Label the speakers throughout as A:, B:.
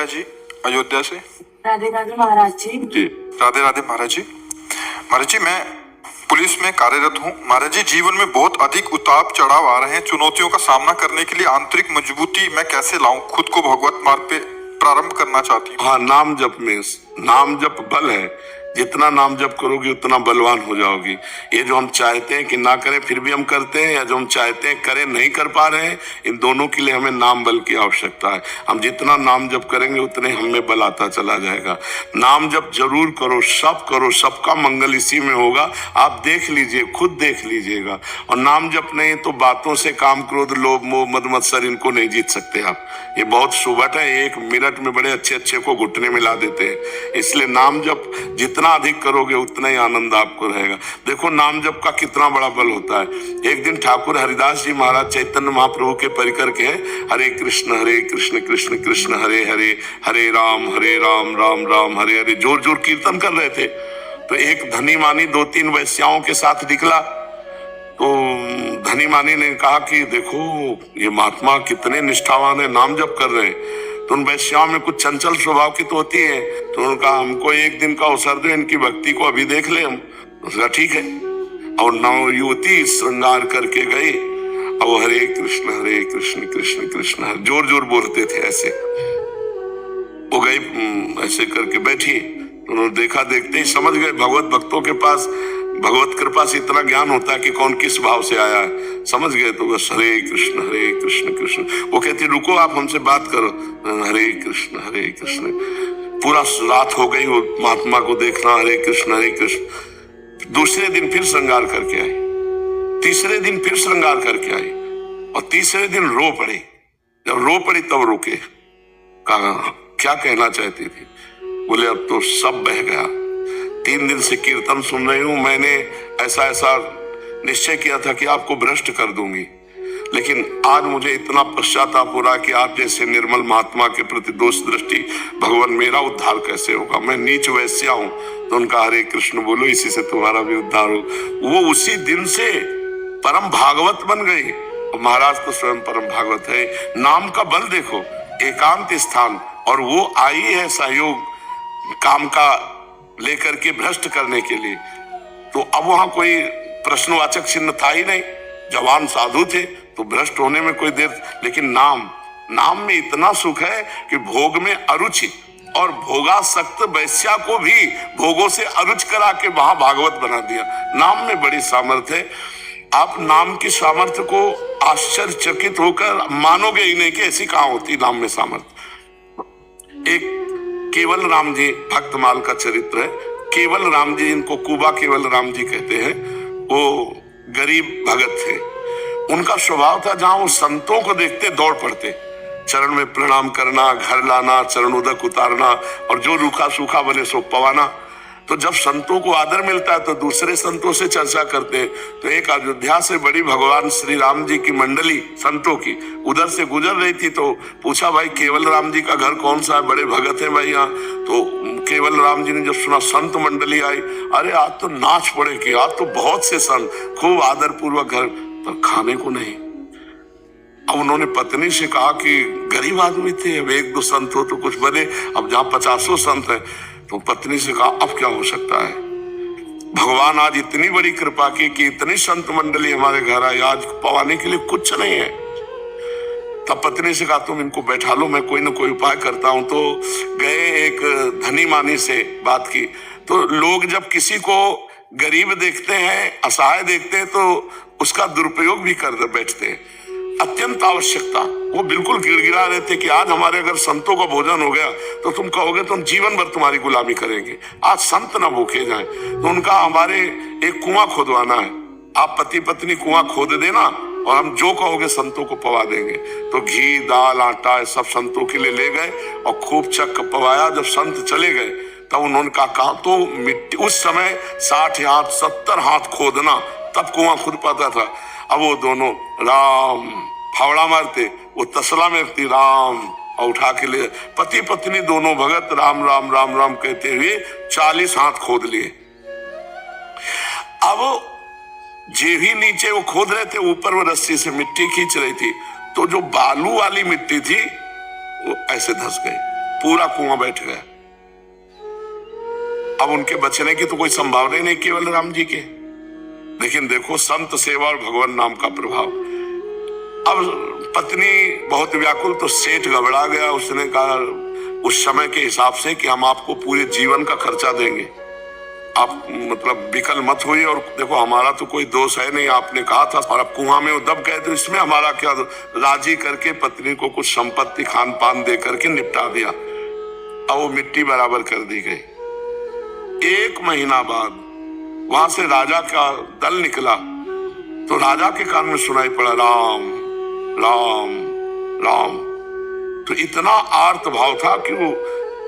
A: प्रिया जी अयोध्या से।
B: राधे राधे महाराज जी।
A: जी राधे राधे महाराज जी। महाराज जी मैं पुलिस में कार्यरत हूँ। महाराज जी जीवन में बहुत अधिक उतार चढ़ाव आ रहे हैं। चुनौतियों का सामना करने के लिए आंतरिक मजबूती मैं कैसे लाऊं? खुद को भगवत मार्ग पे प्रारंभ करना चाहती हूँ।
C: हाँ, नाम जप में, नाम जप बल है। जितना नाम जप करोगे उतना बलवान हो जाओगी। ये जो हम चाहते हैं कि ना करें फिर भी हम करते हैं, या जो हम चाहते हैं करें नहीं कर पा रहे हैं, इन दोनों के लिए हमें नाम बल की आवश्यकता है। हम जितना नाम जप करेंगे उतने हमें बल आता चला जाएगा। नाम जप जरूर करो, सबका मंगल इसी में होगा। आप देख लीजिए, खुद देख लीजिएगा। और नाम जप नहीं तो बातों से काम, क्रोध, लोभ, मोह, मद मत्सर इनको नहीं जीत सकते आप। ये बहुत सुबह है, 1 मिनट में बड़े अच्छे अच्छे को घुटने मिला देते हैं। इसलिए नाम जप जितना अधिक करोगे उतना ही आनंद आपको रहेगा। देखो नाम जप का कितना बड़ा बल होता है। एक दिन ठाकुर हरिदास जी महाराज चैतन्य महाप्रभु के परिकर के हरे कृष्ण कृष्ण कृष्ण हरे हरे, हरे राम राम राम हरे हरे जोर जोर कीर्तन कर रहे थे। तो एक धनी मानी 2-3 वैश्याओं के साथ निकला। तो धनी मानी ने कहा कि देखो ये महात्मा कितने निष्ठावान है, नाम जप कर रहे हैं। तो उन वैश्याओं में कुछ चंचल स्वभाव की तो होती है। तो उन्होंने कहा हमको एक दिन का अवसर दो, इनकी भक्ति को अभी देख ले हम। उसका ठीक है। और नव युवती श्रृंगार करके गई और हरे कृष्ण कृष्ण कृष्ण जोर जोर बोलते थे ऐसे। वो गई ऐसे करके बैठी। उन्होंने देखा, देखते ही समझ गए। भगवत भक्तों के पास भगवत कृपा से इतना ज्ञान होता है कि कौन किस भाव से आया है, समझ गए। तो बस हरे कृष्ण कृष्ण। वो कहती रुको आप हमसे बात करो। हरे कृष्ण। पूरा रात हो गई वो महात्मा को देखना, हरे कृष्ण। दूसरे दिन फिर श्रृंगार करके आई, तीसरे दिन फिर श्रृंगार करके आई, और तीसरे दिन रो पड़ी। जब रो पड़ी तब रुके। कहा क्या कहना चाहती थी? बोले अब तो सब बह गया। 3 दिन से कीर्तन सुन रही हूं, मैंने ऐसा निश्चय किया था कि आपको भ्रष्ट कर दूंगी, लेकिन आज मुझे इतना पश्चाताप हो रहा कि आप जैसे निर्मल महात्मा के प्रति दोष दृष्टि, भगवान मेरा उद्धार कैसे होगा? मैं नीच वैश्या हूं। तो उनका हरे कृष्ण बोलो, इसी से तुम्हारा भी उद्धार हो। वो उसी दिन से परम भागवत बन गई। और महाराज तो स्वयं परम भागवत है। नाम का बल देखो, एकांत स्थान, और वो आई है सहयोग काम का लेकर के भ्रष्ट करने के लिए। तो अब वहां कोई प्रश्नवाचक चिन्ह था ही नहीं। जवान साधु थे तो भ्रष्ट होने में कोई देर, लेकिन नाम में इतना सुख है कि भोग में अरुचि, और भोगासक्त वैश्या को भी भोगों से अरुच करा के वहां भागवत बना दिया। नाम में बड़ी सामर्थ्य है। आप नाम की सामर्थ्य को आश्चर्यचकित होकर मानोगे ही नहीं कि ऐसी कहां होती नाम में सामर्थ्य। एक केवल राम जी भक्तमाल का चरित्र है। केवल राम जी, इनको कुबा केवल राम जी कहते हैं, वो गरीब भगत थे। उनका स्वभाव था जहां वो संतों को देखते दौड़ पड़ते, चरण में प्रणाम करना, घर लाना, चरण उदक उतारना, और जो रूखा सूखा बने सो पवाना। तो जब संतों को आदर मिलता है तो दूसरे संतों से चर्चा करते हैं। तो एक अयोध्या से बड़ी भगवान श्री राम जी की मंडली संतों की उधर से गुजर रही थी। तो पूछा भाई केवल राम जी का घर कौन सा है? बड़े भगत है भाई यहाँ। तो केवल राम जी ने जब सुना संत मंडली आई, अरे आज तो नाच पड़े कि आज तो बहुत से संत, खूब आदर पूर्वक घर, पर खाने को नहीं। अब उन्होंने पत्नी से कहा कि गरीब आदमी थे, अब 1-2 संत हो तो कुछ बने, अब जहाँ 50 संत है। तो पत्नी से कहा अब क्या हो सकता है? भगवान आज इतनी बड़ी कृपा की कि इतनी संत मंडली हमारे घर आई, आज पवाने के लिए कुछ नहीं है। तब पत्नी से कहा तुम इनको बैठा लो, मैं कोई ना कोई उपाय करता हूं। तो गए, एक धनी मानी से बात की। तो लोग जब किसी को गरीब देखते हैं, असहाय देखते हैं, तो उसका दुरुपयोग भी कर बैठते हैं। अत्यंत आवश्यकता, वो बिल्कुल गिड़गिड़ा रहे थे कि आज हमारे अगर संतों का भोजन हो गया तो तुम कहोगे तो हम जीवन भर तुम्हारी गुलामी करेंगे, आज संत ना भूखे जाएं। तो उनका हमारे एक कुआं खोदवाना है, आप पति पत्नी कुआं खोद देना और हम जो कहोगे संतों को पवा देंगे। तो घी, दाल, आटा सब संतों के लिए ले गए और खूब चक पवाया। जब संत चले गए तब उन्होंने कहा तो मिट्टी, उस समय 60 हाथ 70 हाथ खोदना तब कुआं खुद पाता था। अब वो दोनों राम फावड़ा मारते, वो तसला में राम, और उठा के ले पति पत्नी दोनों भगत राम राम राम राम कहते हुए 40 हाथ खोद लिए। अब जे भी नीचे वो खोद रहे थे, ऊपर वो रस्सी से मिट्टी खींच रही थी, तो जो बालू वाली मिट्टी थी वो ऐसे धंस गई, पूरा कुआं बैठ गया। अब उनके बचने की तो कोई संभावना ही नहीं केवल राम जी के। लेकिन देखो संत सेवा और भगवान नाम का प्रभाव। अब पत्नी बहुत व्याकुल, तो सेठ घबरा गया। उसने कहा उस समय के हिसाब से कि हम आपको पूरे जीवन का खर्चा देंगे, आप मतलब विकल मत होइए, और देखो हमारा तो कोई दोष है नहीं, आपने कहा था, और अब कुआं में वो दब गए तो इसमें हमारा क्या। राजी करके पत्नी को कुछ संपत्ति खान पान दे करके निपटा दिया। अब वो मिट्टी बराबर कर दी गई। 1 महीना बाद वहां से राजा का दल निकला, तो राजा के कान में सुनाई पड़ा राम राम राम। तो इतना आर्त भाव था कि वो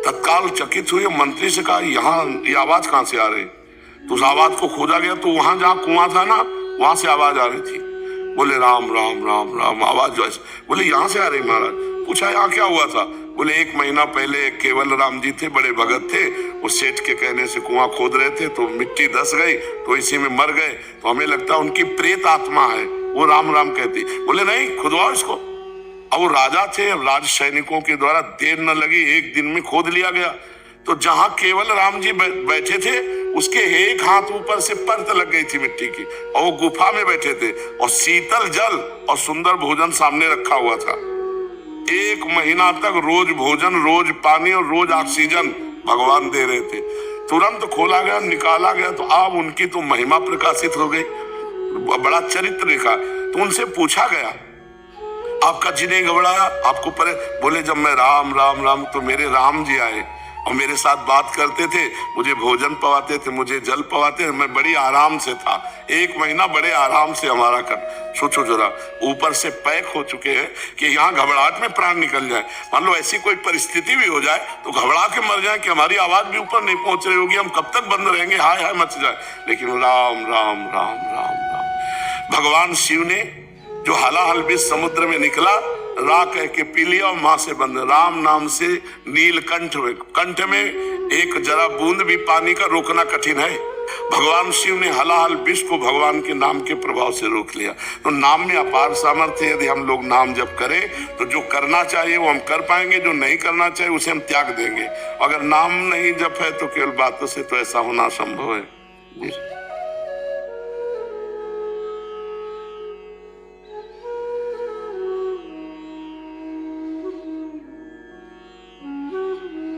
C: तत्काल चकित हुए, मंत्री से कहा यहाँ ये आवाज कहां से आ रही। तो उस आवाज को खोजा गया, तो वहां जहां कुआं था ना, वहां से आवाज आ रही थी। बोले राम राम राम राम, आवाज जो है। बोले यहाँ से आ रही महाराज। पूछा यहाँ क्या हुआ था। बोले 1 महीना पहले केवल राम जी थे, बड़े भगत थे, वो सेठ के कहने से कुआं खोद रहे थे, तो मिट्टी धस गई, तो इसी में मर गए, तो हमें लगता है उनकी प्रेत आत्मा है, वो राम राम कहती। बोले नहीं, खुदवाओ इसको। अब वो राजा थे, राज सैनिकों के द्वारा देर न लगी, 1 दिन में खोद लिया गया। तो जहां केवल राम जी बैठे थे, उसके एक हाथ ऊपर से परत लग गई थी मिट्टी की, और वो गुफा में बैठे थे, और शीतल जल और सुंदर भोजन सामने रखा हुआ था। 1 महीना तक रोज भोजन, रोज पानी और रोज ऑक्सीजन भगवान दे रहे थे। तुरंत खोला गया, निकाला गया, तो अब उनकी तो महिमा प्रकाशित हो गई, बड़ा चरित्र लिखा। तो उनसे पूछा गया आपका जी नहीं घबराया, आपको परे। बोले जब मैं राम राम राम, तो मेरे राम जी आए और मेरे साथ बात करते थे, मुझे भोजन पवाते थे, मुझे जल पवाते थे, मैं बड़ी आराम से था। 1 महीना बड़े आराम से हमारा कर। सोचो जरा, ऊपर से पैक हो चुके हैं कि यहाँ घबराहट में प्राण निकल जाए। मान लो ऐसी कोई परिस्थिति भी हो जाए तो घबरा के मर जाए कि हमारी आवाज भी ऊपर नहीं पहुंच रही होगी, हम कब तक बंद रहेंगे, हाय हाय मच जाए। लेकिन राम राम राम राम राम। भगवान शिव ने जो हलाहल भी समुद्र में निकला, रा कह के पी लिया और मां से बंद। राम नाम से नीलकंठ में, कंठ में एक जरा बूंद भी पानी का रोकना कठिन है। भगवान शिव ने हलाहल विष को भगवान के नाम के प्रभाव से रोक लिया। तो नाम में अपार सामर्थ्य है। यदि हम लोग नाम जप करें तो जो करना चाहिए वो हम कर पाएंगे, जो नहीं करना चाहिए उसे हम त्याग देंगे। अगर नाम नहीं जप है तो केवल बातों से तो ऐसा होना संभव है।